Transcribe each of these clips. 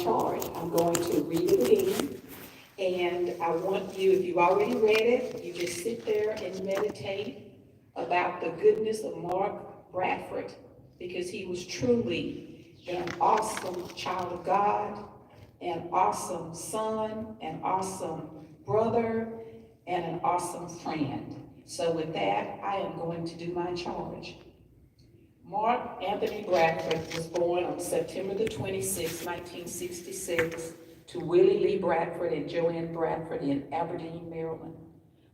charge. I'm going to read it again. And I want you, if you've already read it, you just sit there and meditate about the goodness of Mark Bradford, because he was truly an awesome child of God, an awesome son, an awesome brother, and an awesome friend. So with that, I am going to do my charge. Mark Anthony Bradford was born on September the 26th, 1966, to Willie Lee Bradford and Joanne Bradford in Aberdeen, Maryland.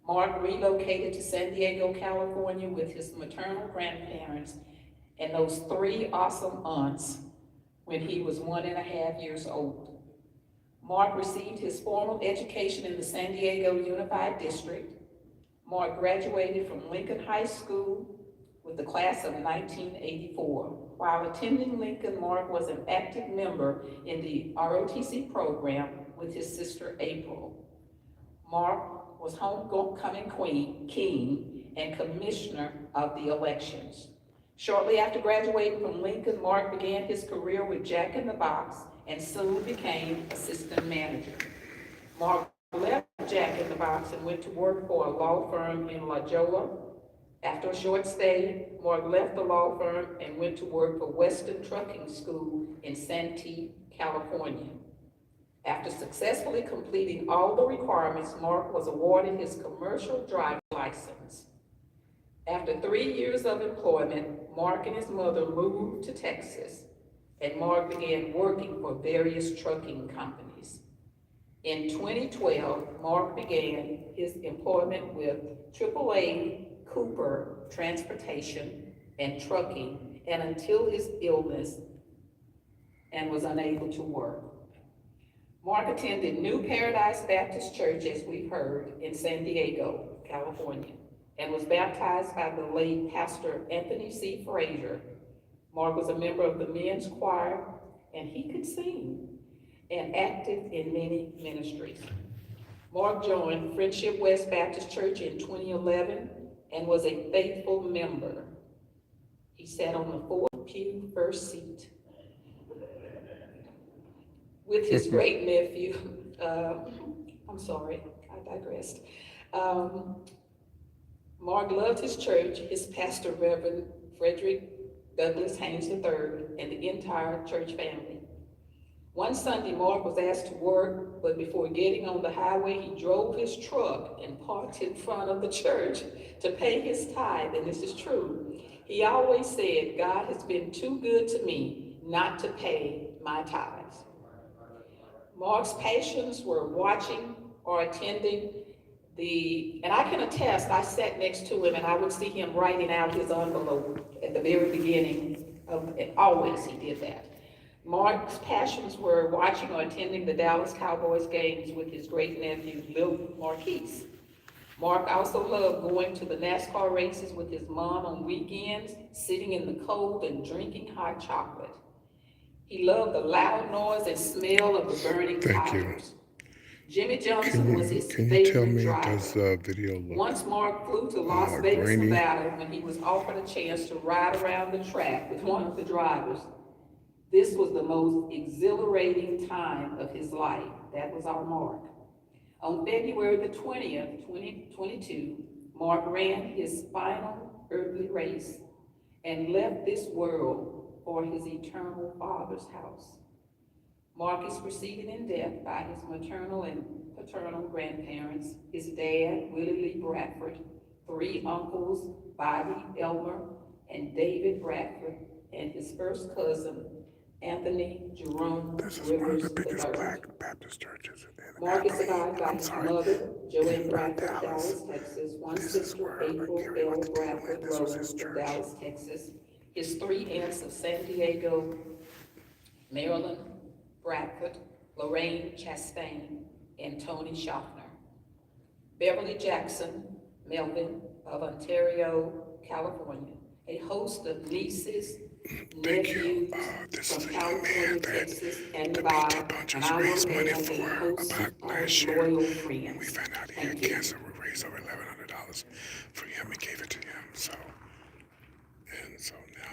Mark relocated to San Diego, California with his maternal grandparents and those three awesome aunts when he was 1.5 years old. Mark received his formal education in the San Diego Unified District. Mark graduated from Lincoln High School with the class of 1984. While attending Lincoln, Mark was an active member in the ROTC program with his sister April. Mark was homecoming king and commissioner of the elections. Shortly after graduating from Lincoln, Mark began his career with Jack in the Box and soon became assistant manager. Mark left Jack in the Box and went to work for a law firm in La Jolla. After a short stay, Mark left the law firm and went to work for Western Trucking School in Santee, California. After successfully completing all the requirements, Mark was awarded his commercial driver's license. After 3 years of employment, Mark and his mother moved to Texas, and Mark began working for various trucking companies. In 2012, Mark began his employment with AAA Cooper Transportation and Trucking, and until his illness and was unable to work. Mark attended New Paradise Baptist Church, as we've heard, in San Diego, California, and was baptized by the late Pastor Anthony C. Frazier. Mark was a member of the men's choir, and he could sing, and active in many ministries. Mark joined Friendship West Baptist Church in 2011 and was a faithful member. He sat on the fourth pew, first seat. With his great nephew, I'm sorry, I digressed. Mark loved his church, his pastor, Reverend Frederick Douglass Haynes III, and the entire church family. One Sunday, Mark was asked to work, but before getting on the highway, he drove his truck and parked in front of the church to pay his tithe, and this is true. He always said, "God has been too good to me not to pay my tithes." Mark's passions were watching or attending and I can attest, I sat next to him and I would see him writing out his envelope at the very beginning always he did that. Mark's passions were watching or attending the Dallas Cowboys games with his great nephew, Lil Marquise. Mark also loved going to the NASCAR races with his mom on weekends, sitting in the cold and drinking hot chocolate. He loved the loud noise and smell of the burning tires. Jimmy Johnson was his favorite driver. Does the video look Once Mark flew to Las Vegas, Nevada, when he was offered a chance to ride around the track with one of the drivers. This was the most exhilarating time of his life. That was our Mark. On February the 20th, 2022, Mark ran his final earthly race and left this world for his eternal Father's house. Mark is preceded in death by his maternal and paternal grandparents, his dad, Willie Lee Bradford, 3 uncles, Bobby, Elmer, and David Bradford, and his first cousin, Anthony Jerome Rivers III. This is one of the biggest Black Baptist churches in Mark is survived by his mother, Joanne Bradford, Dallas, Texas, one sister, April L. Bradford Rose of Dallas, Texas, his 3 aunts of San Diego, Maryland, Bradford, Lorraine Chastain, and Tony Schaffner. Beverly Jackson, Melvin of Ontario, California. A host of nieces, nephews from California, Texas, and Nevada, and I will say a host of loyal friends. We found out he had cancer. We raised over $1,100 for him and gave it to him. So now,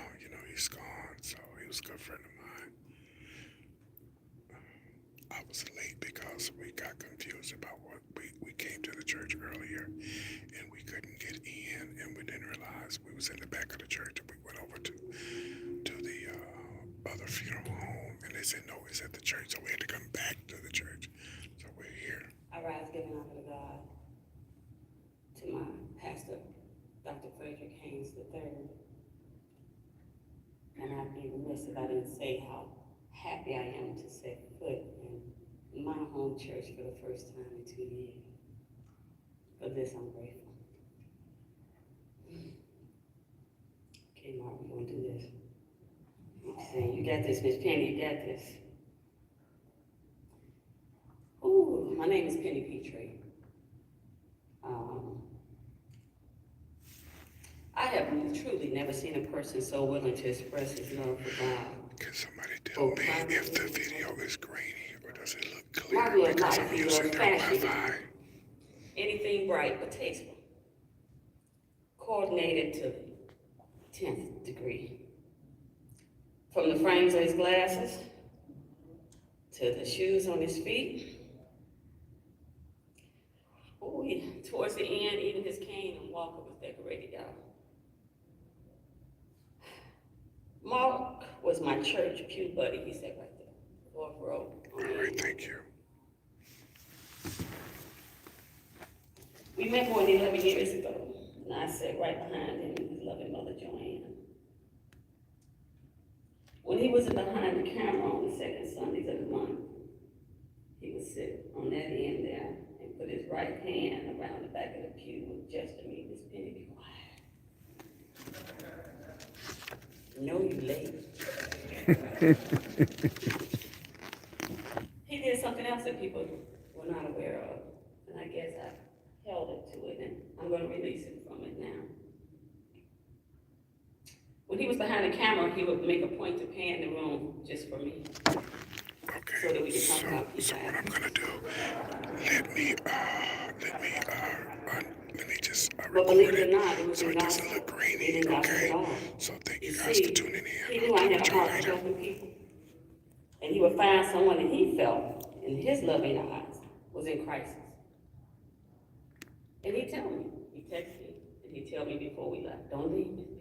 he's gone. So he was a good friend of mine. was late because we got confused about what we came to the church earlier and we couldn't get in, and we didn't realize we was in the back of the church, and we went over to the other funeral home, and they said no, it's at the church, so we had to come back to the church. So we're here. I rise giving honor to God, to my pastor, Dr. Frederick Haynes III. And I'd be remiss if I didn't say how happy I am to set foot in my home church for the first time in 2 years. For this, I'm grateful. Okay, Mark, we're going to do this. I'm saying, you got this, Miss Penny, you got this. Ooh, my name is Penny Petrie. I have truly never seen a person so willing to express his love for God. Can somebody tell me if the video is grainy or does it look clear? Mark loves Because life, I'm he using loves their fashion. Wi-Fi. Anything bright but tasteful. Coordinated to the 10th degree. From the frames of his glasses to the shoes on his feet. Oh, yeah. Towards the end, even his cane and walker was decorated, y'all. Mark was my church pew buddy. He sat right there, fourth row. All right, thank you. We met more than 11 years ago, and I sat right behind him and his loving mother, Joanne. When he was behind the camera on the second Sundays of the month, he would sit on that end there and put his right hand around the back of the pew and gesture me, Miss Penny, be quiet. No, you late. He did something else that people were not aware of, and I guess I held it to it, and I'm going to release it from it now. When he was behind the camera, he would make a point to pan the room just for me. Okay, So that we can talk about so what I'm gonna do, let me just But record believe it it or not, it was so in it doesn't gospel. look grainy, It didn't gospel okay? at all. So thank you You guys see, for tuning he in. knew I'll I talk had with a you heart for later. helping people. And he would find someone that he felt in his loving eyes was in crisis. And he'd tell me, he'd text me, and he'd tell me before we left, don't leave, Miss